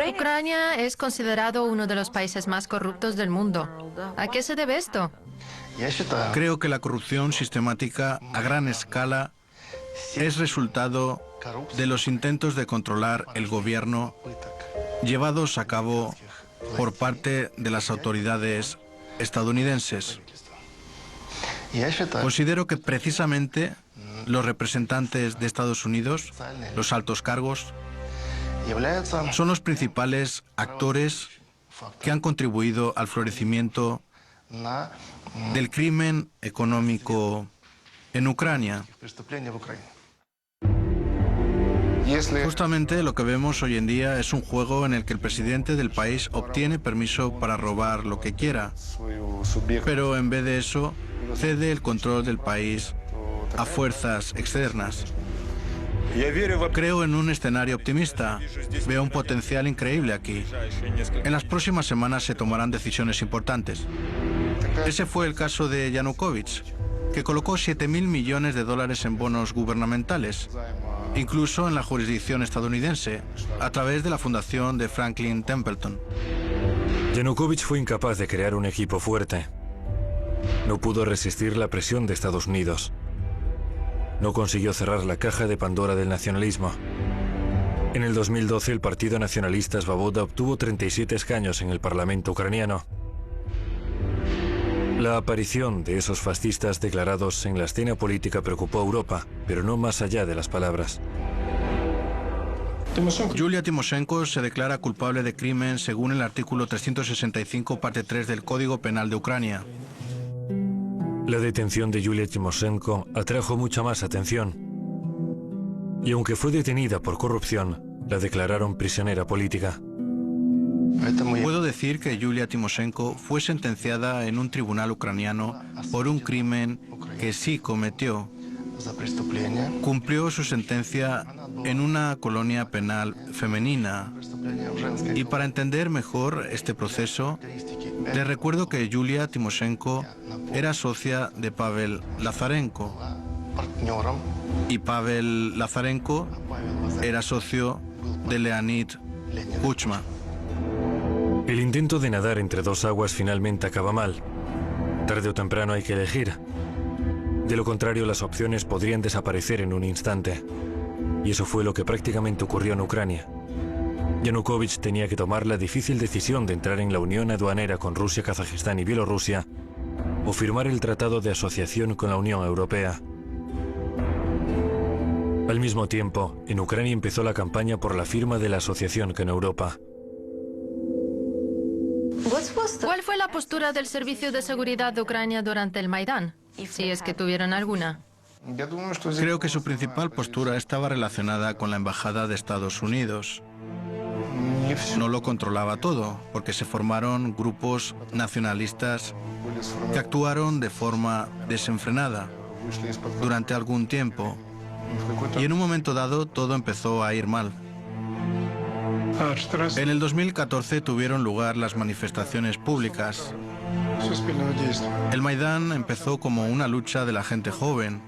Ucrania es considerado uno de los países más corruptos del mundo. ¿A qué se debe esto? Creo que la corrupción sistemática a gran escala es resultado de los intentos de controlar el gobierno llevados a cabo por parte de las autoridades estadounidenses. Considero que precisamente los representantes de Estados Unidos, los altos cargos, son los principales actores que han contribuido al florecimiento del crimen económico en Ucrania. Justamente lo que vemos hoy en día es un juego en el que el presidente del país obtiene permiso para robar lo que quiera, pero en vez de eso cede el control del país a fuerzas externas. Creo en un escenario optimista. Veo un potencial increíble aquí. En las próximas semanas se tomarán decisiones importantes. Ese fue el caso de Yanukovych, que colocó 7.000 millones de dólares en bonos gubernamentales, incluso en la jurisdicción estadounidense, a través de la fundación de Franklin Templeton. Yanukovych fue incapaz de crear un equipo fuerte. No pudo resistir la presión de Estados Unidos. No consiguió cerrar la caja de Pandora del nacionalismo. En el 2012, el Partido Nacionalista Svoboda obtuvo 37 escaños en el Parlamento ucraniano. La aparición de esos fascistas declarados en la escena política preocupó a Europa, pero no más allá de las palabras. Yulia Timoshenko se declara culpable de crimen según el artículo 365, parte 3 del Código Penal de Ucrania. La detención de Yulia Timoshenko atrajo mucha más atención. Y aunque fue detenida por corrupción, la declararon prisionera política. Puedo decir que Yulia Timoshenko fue sentenciada en un tribunal ucraniano por un crimen que sí cometió. Cumplió su sentencia en una colonia penal femenina. Y para entender mejor este proceso, le recuerdo que Yulia Timoshenko era socia de Pavel Lazarenko. Y Pavel Lazarenko era socio de Leonid Kuchma. El intento de nadar entre dos aguas finalmente acaba mal. Tarde o temprano hay que elegir. De lo contrario, las opciones podrían desaparecer en un instante. Y eso fue lo que prácticamente ocurrió en Ucrania. Yanukovych tenía que tomar la difícil decisión de entrar en la unión aduanera con Rusia, Kazajistán y Bielorrusia o firmar el tratado de asociación con la Unión Europea. Al mismo tiempo, en Ucrania empezó la campaña por la firma de la asociación con Europa. ¿Cuál fue la postura del Servicio de Seguridad de Ucrania durante el Maidán? Si es que tuvieron alguna. Creo que su principal postura estaba relacionada con la Embajada de Estados Unidos. No lo controlaba todo, porque se formaron grupos nacionalistas que actuaron de forma desenfrenada durante algún tiempo. Y en un momento dado todo empezó a ir mal. En el 2014 tuvieron lugar las manifestaciones públicas. El Maidán empezó como una lucha de la gente joven,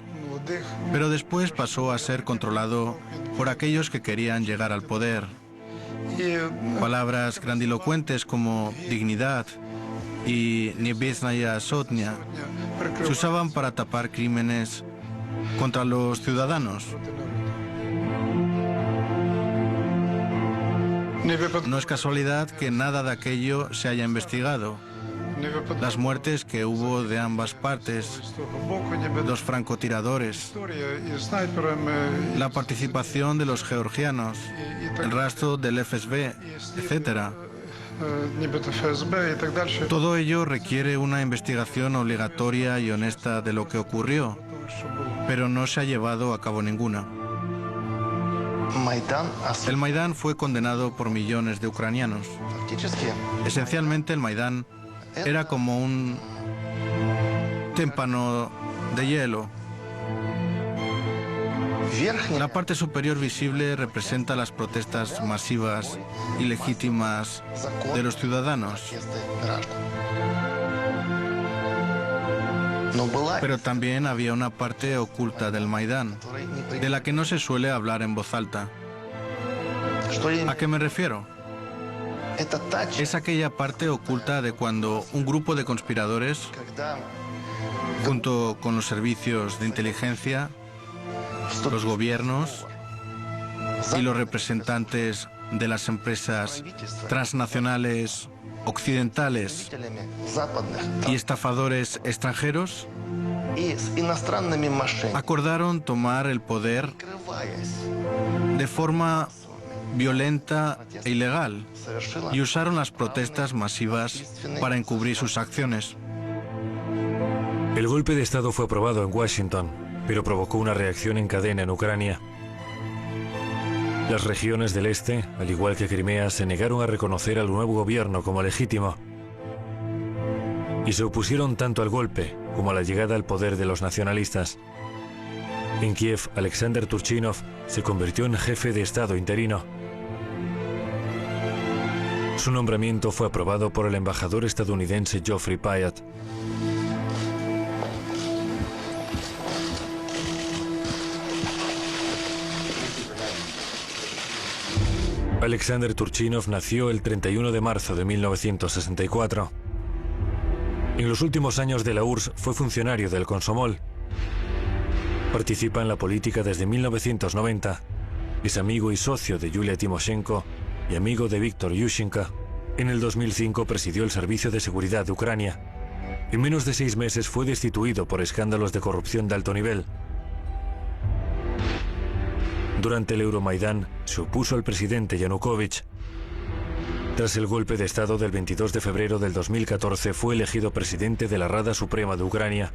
pero después pasó a ser controlado por aquellos que querían llegar al poder. Palabras grandilocuentes como dignidad y Nebesnaya Sotnia se usaban para tapar crímenes contra los ciudadanos. No es casualidad que nada de aquello se haya investigado. Las muertes que hubo de ambas partes, los francotiradores, la participación de los georgianos, el rastro del FSB, etc. Todo ello requiere una investigación obligatoria y honesta de lo que ocurrió, pero no se ha llevado a cabo ninguna. El Maidán fue condenado por millones de ucranianos. Esencialmente, el Maidán era como un témpano de hielo. La parte superior visible representa las protestas masivas y legítimas de los ciudadanos. Pero también había una parte oculta del Maidán, de la que no se suele hablar en voz alta. ¿A qué me refiero? Es aquella parte oculta de cuando un grupo de conspiradores, junto con los servicios de inteligencia, los gobiernos y los representantes de las empresas transnacionales occidentales y estafadores extranjeros, acordaron tomar el poder de forma violenta e ilegal y usaron las protestas masivas para encubrir sus acciones. El golpe de Estado fue aprobado en Washington, pero provocó una reacción en cadena en Ucrania. Las regiones del este, al igual que Crimea, se negaron a reconocer al nuevo gobierno como legítimo y se opusieron tanto al golpe como a la llegada al poder de los nacionalistas. En Kiev, Alexander Turchinov se convirtió en jefe de Estado interino. Su nombramiento fue aprobado por el embajador estadounidense Geoffrey Pyatt. Alexander Turchinov nació el 31 de marzo de 1964. En los últimos años de la URSS fue funcionario del Komsomol. Participa en la política desde 1990. Es amigo y socio de Yulia Timoshenko y amigo de Víktor Yushchenko. En el 2005 presidió el Servicio de Seguridad de Ucrania. En menos de 6 meses fue destituido por escándalos de corrupción de alto nivel. Durante el Euromaidán se opuso al presidente Yanukovych. Tras el golpe de Estado del 22 de febrero del 2014 fue elegido presidente de la Rada Suprema de Ucrania.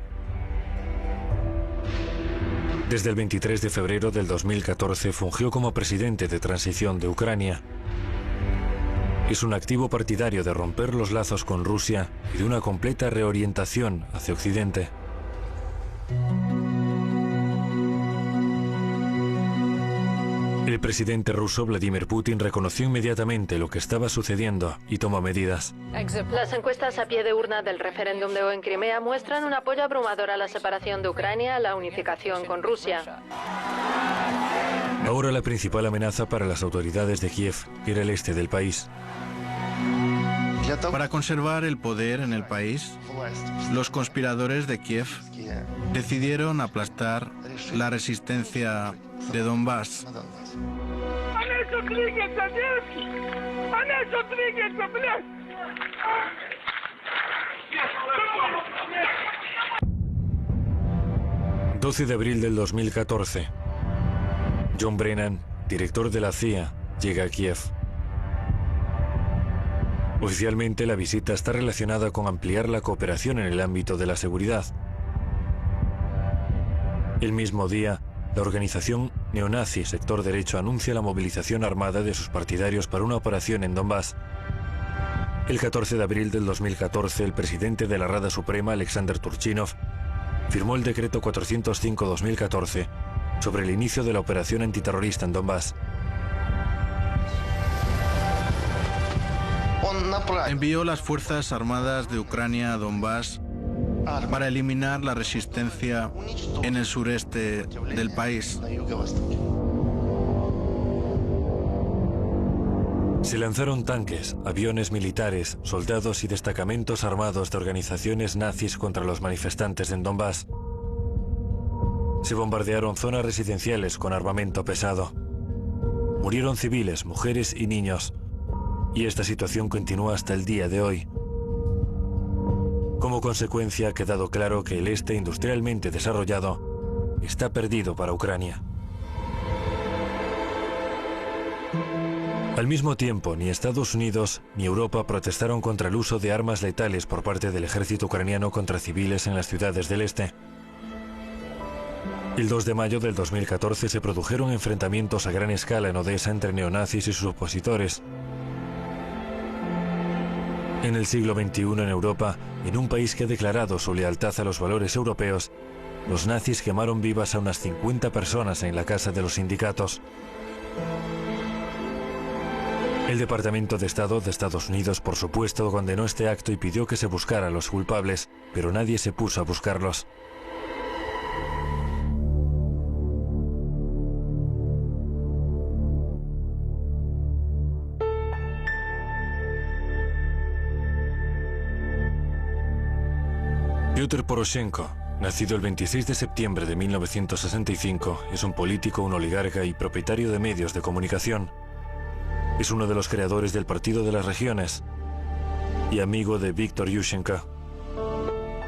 Desde el 23 de febrero del 2014 fungió como presidente de transición de Ucrania. Es un activo partidario de romper los lazos con Rusia y de una completa reorientación hacia Occidente. El presidente ruso Vladimir Putin reconoció inmediatamente lo que estaba sucediendo y tomó medidas. Las encuestas a pie de urna del referéndum de hoy en Crimea muestran un apoyo abrumador a la separación de Ucrania, a la unificación con Rusia. Ahora la principal amenaza para las autoridades de Kiev era el este del país. Para conservar el poder en el país, los conspiradores de Kiev decidieron aplastar la resistencia de Donbass. 12 de abril del 2014. John Brennan, director de la CIA, llega a Kiev. Oficialmente la visita está relacionada con ampliar la cooperación en el ámbito de la seguridad. El mismo día, la organización neonazi Sector Derecho anuncia la movilización armada de sus partidarios para una operación en Donbass. El 14 de abril del 2014, el presidente de la Rada Suprema, Alexander Turchinov, firmó el decreto 405-2014 sobre el inicio de la operación antiterrorista en Donbass. Envió las Fuerzas Armadas de Ucrania a Donbass para eliminar la resistencia en el sureste del país. Se lanzaron tanques, aviones militares, soldados y destacamentos armados de organizaciones nazis contra los manifestantes en Donbass. Se bombardearon zonas residenciales con armamento pesado. Murieron civiles, mujeres y niños. Y esta situación continúa hasta el día de hoy. Como consecuencia, ha quedado claro que el este industrialmente desarrollado está perdido para Ucrania. Al mismo tiempo, ni Estados Unidos ni Europa protestaron contra el uso de armas letales por parte del ejército ucraniano contra civiles en las ciudades del este. El 2 de mayo del 2014 se produjeron enfrentamientos a gran escala en Odessa entre neonazis y sus opositores. En el siglo XXI en Europa, en un país que ha declarado su lealtad a los valores europeos, los nazis quemaron vivas a unas 50 personas en la casa de los sindicatos. El Departamento de Estado de Estados Unidos, por supuesto, condenó este acto y pidió que se buscara a los culpables, pero nadie se puso a buscarlos. Piotr Poroshenko, nacido el 26 de septiembre de 1965, es un político, un oligarca y propietario de medios de comunicación. Es uno de los creadores del Partido de las Regiones y amigo de Viktor Yushchenko.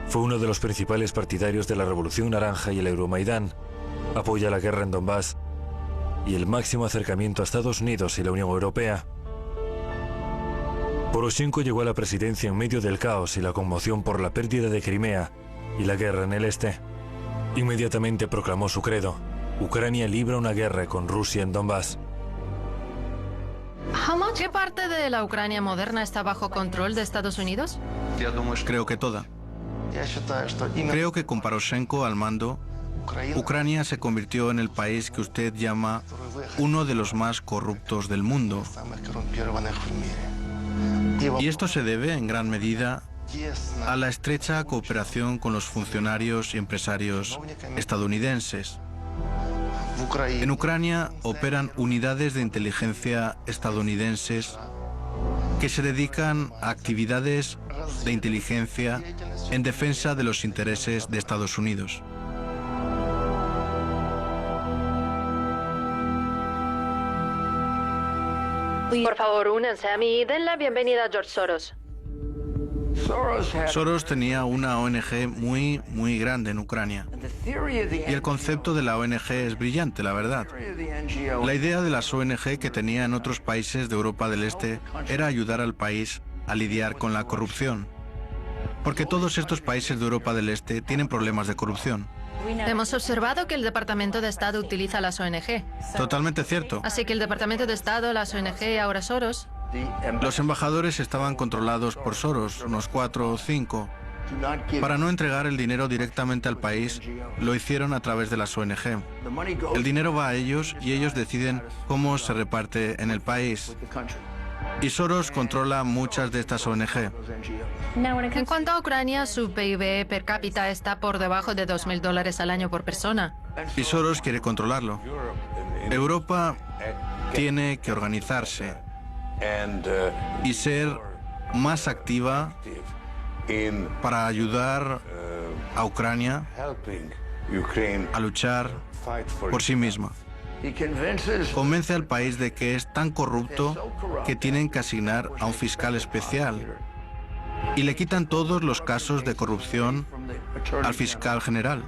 Fue uno de los principales partidarios de la Revolución Naranja y el Euromaidán. Apoya la guerra en Donbass y el máximo acercamiento a Estados Unidos y la Unión Europea. Poroshenko llegó a la presidencia en medio del caos y la conmoción por la pérdida de Crimea y la guerra en el este. Inmediatamente proclamó su credo: Ucrania libra una guerra con Rusia en Donbass. ¿Qué parte de la Ucrania moderna está bajo control de Estados Unidos? Creo que toda. Creo que con Poroshenko al mando, Ucrania se convirtió en el país que usted llama uno de los más corruptos del mundo. Y esto se debe, en gran medida, a la estrecha cooperación con los funcionarios y empresarios estadounidenses. En Ucrania operan unidades de inteligencia estadounidenses que se dedican a actividades de inteligencia en defensa de los intereses de Estados Unidos. Por favor, únanse a mí y den la bienvenida a George Soros. Soros tenía una ONG muy grande en Ucrania. Y el concepto de la ONG es brillante, la verdad. La idea de las ONG que tenía en otros países de Europa del Este era ayudar al país a lidiar con la corrupción. Porque todos estos países de Europa del Este tienen problemas de corrupción. Hemos observado que el Departamento de Estado utiliza las ONG. Totalmente cierto. Así que el Departamento de Estado, las ONG y ahora Soros. Los embajadores estaban controlados por Soros, unos 4 o 5. Para no entregar el dinero directamente al país, lo hicieron a través de las ONG. El dinero va a ellos y ellos deciden cómo se reparte en el país. Y Soros controla muchas de estas ONG. En cuanto a Ucrania, su PIB per cápita está por debajo de $2.000 al año por persona. Y Soros quiere controlarlo. Europa tiene que organizarse y ser más activa para ayudar a Ucrania a luchar por sí misma. Convence al país de que es tan corrupto que tienen que asignar a un fiscal especial y le quitan todos los casos de corrupción al fiscal general.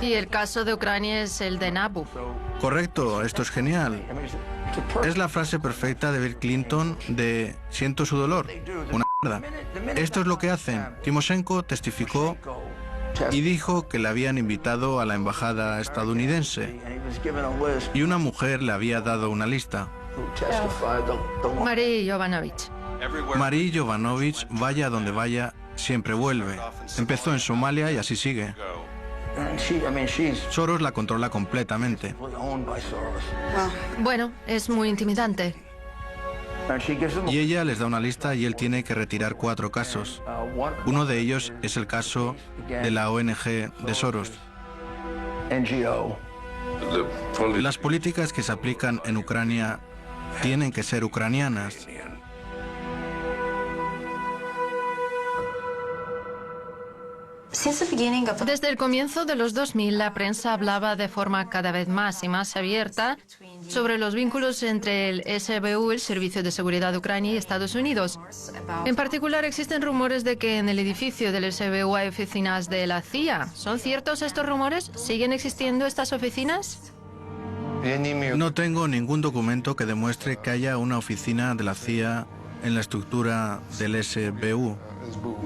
Y el caso de Ucrania es el de NABU. Correcto, esto es genial. Es la frase perfecta de Bill Clinton de "siento su dolor". Una mierda. Esto es lo que hacen. Timoshenko testificó y dijo que le habían invitado a la embajada estadounidense y una mujer le había dado una lista. Marie Yovanovitch. Marie Yovanovitch, vaya a donde vaya, siempre vuelve. Empezó en Somalia y así sigue. Soros la controla completamente. Bueno, es muy intimidante. Y ella les da una lista y él tiene que retirar 4 casos. Uno de ellos es el caso de la ONG de Soros. Las políticas que se aplican en Ucrania tienen que ser ucranianas. Desde el comienzo de los 2000, la prensa hablaba de forma cada vez más y más abierta sobre los vínculos entre el SBU, el Servicio de Seguridad de Ucrania, y Estados Unidos. En particular, existen rumores de que en el edificio del SBU hay oficinas de la CIA. ¿Son ciertos estos rumores? ¿Siguen existiendo estas oficinas? No tengo ningún documento que demuestre que haya una oficina de la CIA en la estructura del SBU.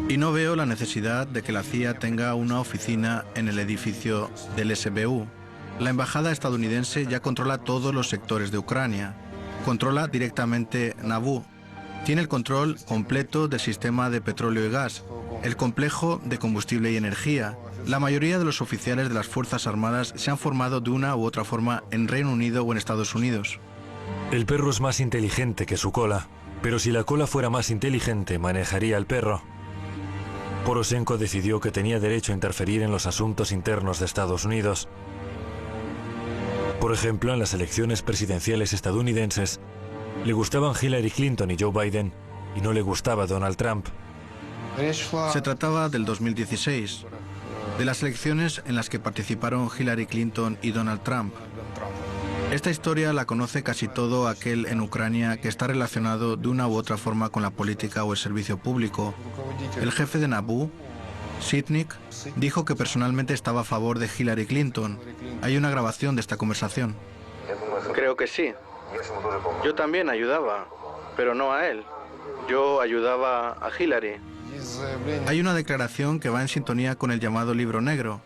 Y no veo la necesidad de que la CIA tenga una oficina en el edificio del SBU. La embajada estadounidense ya controla todos los sectores de Ucrania. Controla directamente Nabú. Tiene el control completo del sistema de petróleo y gas, el complejo de combustible y energía. La mayoría de los oficiales de las Fuerzas Armadas se han formado de una u otra forma en Reino Unido o en Estados Unidos. El perro es más inteligente que su cola, pero si la cola fuera más inteligente, manejaría al perro. Poroshenko decidió que tenía derecho a interferir en los asuntos internos de Estados Unidos. Por ejemplo, en las elecciones presidenciales estadounidenses, le gustaban Hillary Clinton y Joe Biden, y no le gustaba Donald Trump. Se trataba del 2016. de las elecciones en las que participaron Hillary Clinton y Donald Trump. Esta historia la conoce casi todo aquel en Ucrania que está relacionado de una u otra forma con la política o el servicio público. El jefe de NABU, Sitnik, dijo que personalmente estaba a favor de Hillary Clinton. Hay una grabación de esta conversación. Creo que sí. Yo también ayudaba, pero no a él. Yo ayudaba a Hillary. Hay una declaración que va en sintonía con el llamado Libro Negro,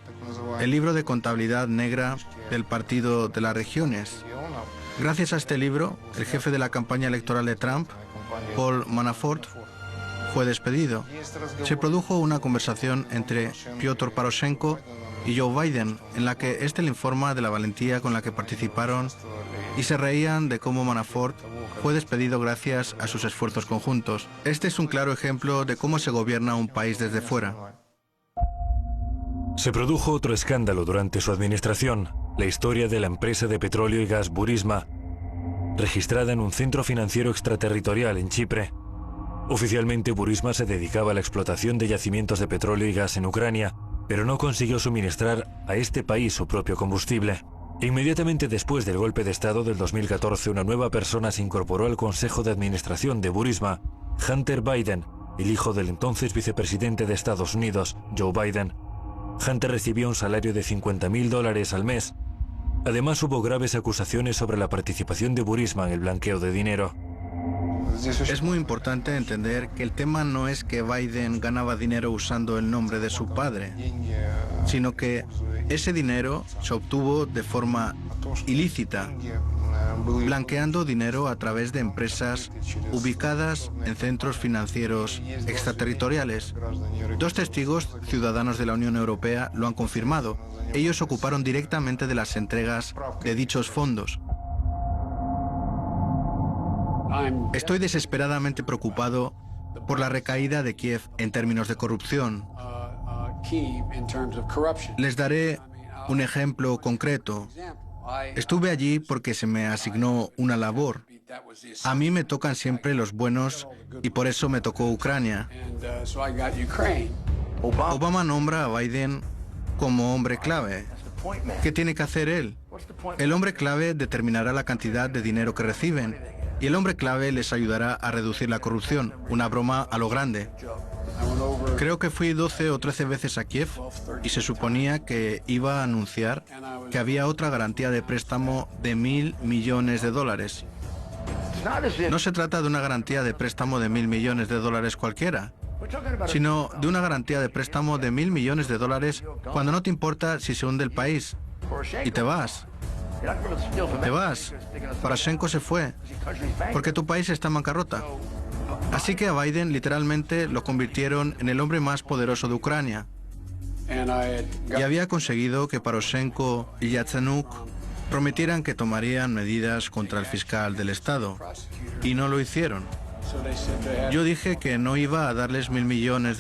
el libro de contabilidad negra del Partido de las Regiones. Gracias a este libro, el jefe de la campaña electoral de Trump, Paul Manafort, fue despedido. Se produjo una conversación entre Piotr Poroshenko y Joe Biden, en la que éste le informa de la valentía con la que participaron y se reían de cómo Manafort fue despedido gracias a sus esfuerzos conjuntos. Este es un claro ejemplo de cómo se gobierna un país desde fuera. Se produjo otro escándalo durante su administración, la historia de la empresa de petróleo y gas Burisma, registrada en un centro financiero extraterritorial en Chipre. Oficialmente Burisma se dedicaba a la explotación de yacimientos de petróleo y gas en Ucrania, pero no consiguió suministrar a este país su propio combustible. Inmediatamente después del golpe de Estado del 2014, una nueva persona se incorporó al Consejo de Administración de Burisma, Hunter Biden, el hijo del entonces vicepresidente de Estados Unidos, Joe Biden. Hunter recibió un salario de $50.000 al mes. Además, hubo graves acusaciones sobre la participación de Burisma en el blanqueo de dinero. Es muy importante entender que el tema no es que Biden ganaba dinero usando el nombre de su padre, sino que ese dinero se obtuvo de forma ilícita, blanqueando dinero a través de empresas ubicadas en centros financieros extraterritoriales. Dos testigos, ciudadanos de la Unión Europea, lo han confirmado. Ellos se ocuparon directamente de las entregas de dichos fondos. Estoy desesperadamente preocupado por la recaída de Kiev en términos de corrupción. Les daré un ejemplo concreto. Estuve allí porque se me asignó una labor. A mí me tocan siempre los buenos y por eso me tocó Ucrania. Obama nombra a Biden como hombre clave. ¿Qué tiene que hacer él? El hombre clave determinará la cantidad de dinero que reciben y el hombre clave les ayudará a reducir la corrupción. Una broma a lo grande. Creo que fui 12 o 13 veces a Kiev y se suponía que iba a anunciar que había otra garantía de préstamo de $1.000 millones. No se trata de una garantía de préstamo de $1.000 millones cualquiera, sino de una garantía de préstamo de $1.000 millones cuando no te importa si se hunde el país. Y te vas. Te vas. Poroshenko se fue porque tu país está en bancarrota. Así que a Biden literalmente lo convirtieron en el hombre más poderoso de Ucrania. Y había conseguido que Poroshenko y Yatsenuk prometieran que tomarían medidas contra el fiscal del Estado. Y no lo hicieron. Yo dije que no iba a darles $1.000 millones.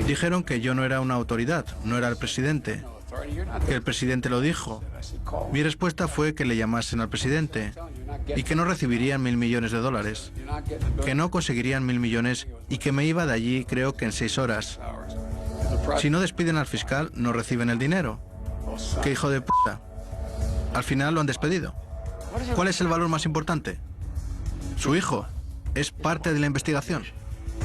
Dijeron que yo no era una autoridad, no era el presidente. Que el presidente lo dijo. Mi respuesta fue que le llamasen al presidente y que no recibirían $1.000 millones, que no conseguirían $1.000 millones y que me iba de allí creo que en 6 horas. Si no despiden al fiscal, no reciben el dinero. ¡Qué hijo de puta! Al final lo han despedido. ¿Cuál es el valor más importante? Su hijo. Es parte de la investigación.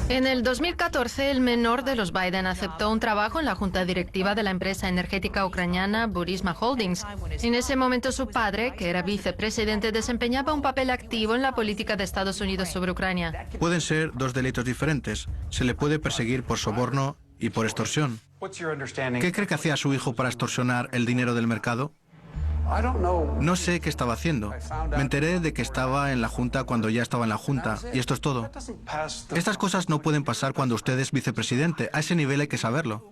En el 2014, el menor de los Biden aceptó un trabajo en la junta directiva de la empresa energética ucraniana Burisma Holdings. En ese momento, su padre, que era vicepresidente, desempeñaba un papel activo en la política de Estados Unidos sobre Ucrania. Pueden ser dos delitos diferentes. Se le puede perseguir por soborno y por extorsión. ¿Qué cree que hacía su hijo para extorsionar el dinero del mercado? No sé qué estaba haciendo. Me enteré de que estaba en la Junta cuando ya estaba en la Junta, y esto es todo. Estas cosas no pueden pasar cuando usted es vicepresidente. A ese nivel hay que saberlo.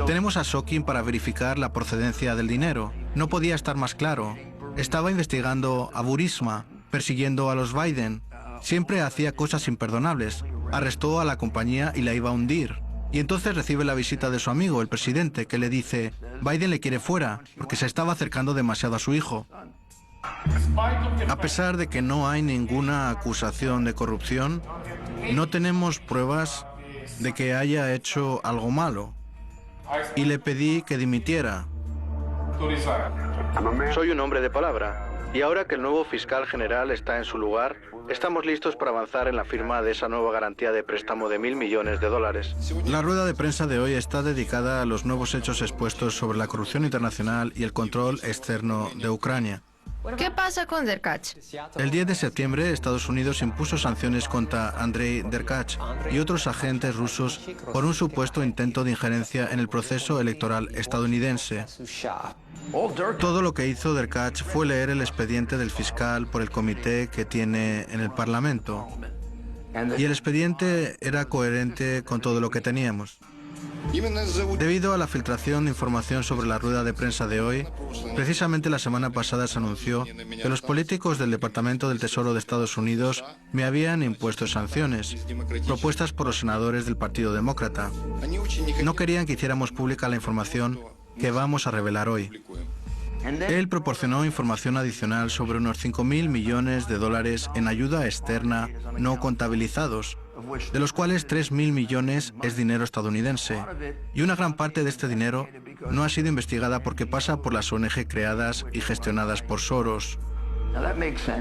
Tenemos a Shokin para verificar la procedencia del dinero. No podía estar más claro. Estaba investigando a Burisma, persiguiendo a los Biden. Siempre hacía cosas imperdonables. Arrestó a la compañía y la iba a hundir. Y entonces recibe la visita de su amigo, el presidente, que le dice: Biden le quiere fuera, porque se estaba acercando demasiado a su hijo. A pesar de que no hay ninguna acusación de corrupción, no tenemos pruebas de que haya hecho algo malo. y le pedí que dimitiera. Soy un hombre de palabra. Y ahora que el nuevo fiscal general está en su lugar, estamos listos para avanzar en la firma de esa nueva garantía de préstamo de $1.000 millones. La rueda de prensa de hoy está dedicada a los nuevos hechos expuestos sobre la corrupción internacional y el control externo de Ucrania. ¿Qué pasa con Derkach? El 10 de septiembre, Estados Unidos impuso sanciones contra Andrei Derkach y otros agentes rusos por un supuesto intento de injerencia en el proceso electoral estadounidense. Todo lo que hizo Derkach fue leer el expediente del fiscal por el comité que tiene en el Parlamento. Y el expediente era coherente con todo lo que teníamos. Debido a la filtración de información sobre la rueda de prensa de hoy, precisamente la semana pasada se anunció que los políticos del Departamento del Tesoro de Estados Unidos me habían impuesto sanciones, propuestas por los senadores del Partido Demócrata. No querían que hiciéramos pública la información que vamos a revelar hoy. Él proporcionó información adicional sobre unos $5.000 millones en ayuda externa no contabilizados, de los cuales $3.000 millones es dinero estadounidense. Y una gran parte de este dinero no ha sido investigada porque pasa por las ONG creadas y gestionadas por Soros.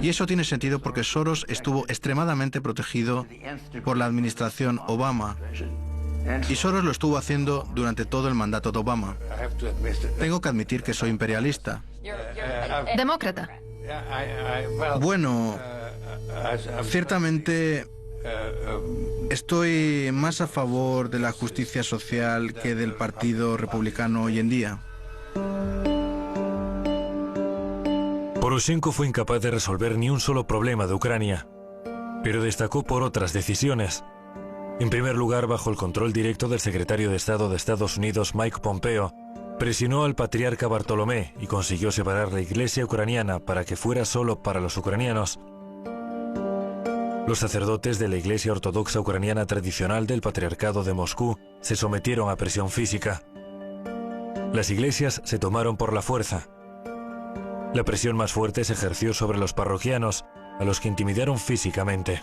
Y eso tiene sentido porque Soros estuvo extremadamente protegido por la administración Obama. Y Soros lo estuvo haciendo durante todo el mandato de Obama. Tengo que admitir que soy imperialista. Demócrata. Bueno, ciertamente estoy más a favor de la justicia social que del Partido Republicano hoy en día. Poroshenko fue incapaz de resolver ni un solo problema de Ucrania, pero destacó por otras decisiones. En primer lugar, bajo el control directo del secretario de Estado de Estados Unidos, Mike Pompeo, presionó al patriarca Bartolomé y consiguió separar la iglesia ucraniana para que fuera solo para los ucranianos. Los sacerdotes de la iglesia ortodoxa ucraniana tradicional del patriarcado de Moscú se sometieron a presión física. Las iglesias se tomaron por la fuerza. La presión más fuerte se ejerció sobre los parroquianos, a los que intimidaron físicamente.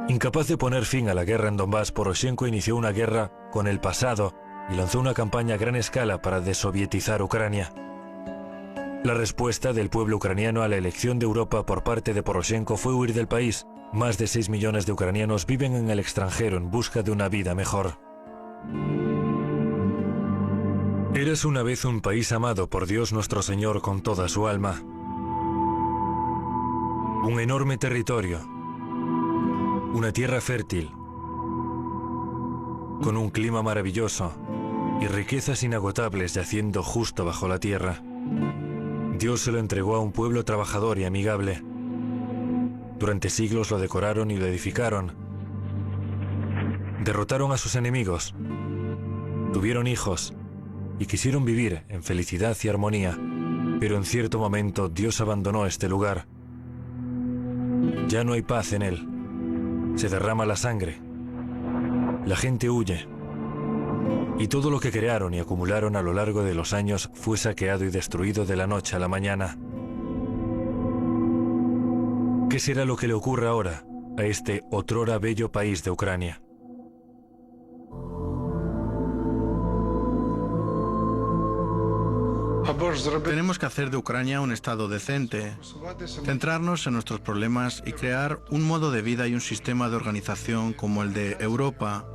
Incapaz de poner fin a la guerra en Donbass, Poroshenko inició una guerra con el pasado y lanzó una campaña a gran escala para desovietizar Ucrania. La respuesta del pueblo ucraniano a la elección de Europa por parte de Poroshenko fue huir del país. Más de 6 millones de ucranianos viven en el extranjero en busca de una vida mejor. Eras una vez un país amado por Dios nuestro Señor con toda su alma. Un enorme territorio. Una tierra fértil, con un clima maravilloso y riquezas inagotables yaciendo justo bajo la tierra. Dios se lo entregó a un pueblo trabajador y amigable. Durante siglos lo decoraron y lo edificaron. Derrotaron a sus enemigos, tuvieron hijos y quisieron vivir en felicidad y armonía. Pero en cierto momento Dios abandonó este lugar. Ya no hay paz en él. Se derrama la sangre. La gente huye. Y todo lo que crearon y acumularon a lo largo de los años fue saqueado y destruido de la noche a la mañana. ¿Qué será lo que le ocurre ahora a este otrora bello país de Ucrania? Tenemos que hacer de Ucrania un estado decente, centrarnos en nuestros problemas y crear un modo de vida y un sistema de organización como el de Europa.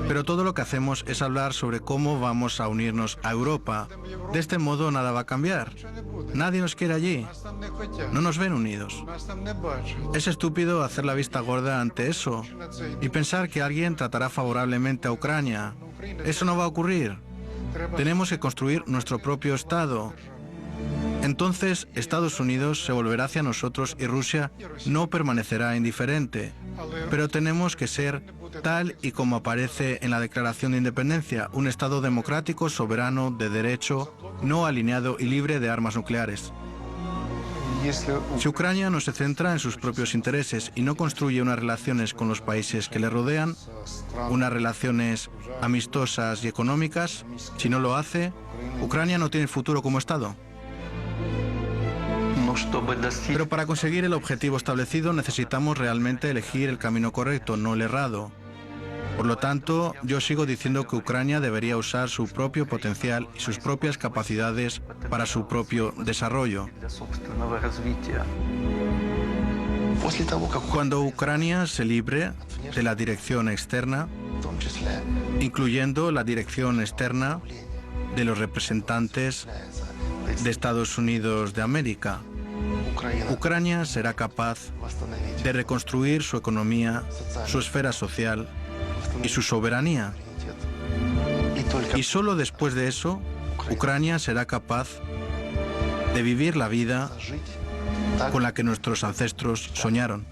Pero todo lo que hacemos es hablar sobre cómo vamos a unirnos a Europa. De este modo nada va a cambiar. Nadie nos quiere allí. No nos ven unidos. Es estúpido hacer la vista gorda ante eso y pensar que alguien tratará favorablemente a Ucrania. Eso no va a ocurrir. Tenemos que construir nuestro propio Estado. Entonces, Estados Unidos se volverá hacia nosotros y Rusia no permanecerá indiferente. Pero tenemos que ser, tal y como aparece en la Declaración de Independencia, un Estado democrático, soberano, de derecho, no alineado y libre de armas nucleares. Si Ucrania no se centra en sus propios intereses y no construye unas relaciones con los países que le rodean, unas relaciones amistosas y económicas, si no lo hace, Ucrania no tiene futuro como Estado. Pero para conseguir el objetivo establecido necesitamos realmente elegir el camino correcto, no el errado. Por lo tanto, yo sigo diciendo que Ucrania debería usar su propio potencial y sus propias capacidades para su propio desarrollo. Cuando Ucrania se libre de la dirección externa, incluyendo la dirección externa de los representantes de Estados Unidos de América, Ucrania será capaz de reconstruir su economía, su esfera social y su soberanía. Y solo después de eso, Ucrania será capaz de vivir la vida con la que nuestros ancestros soñaron.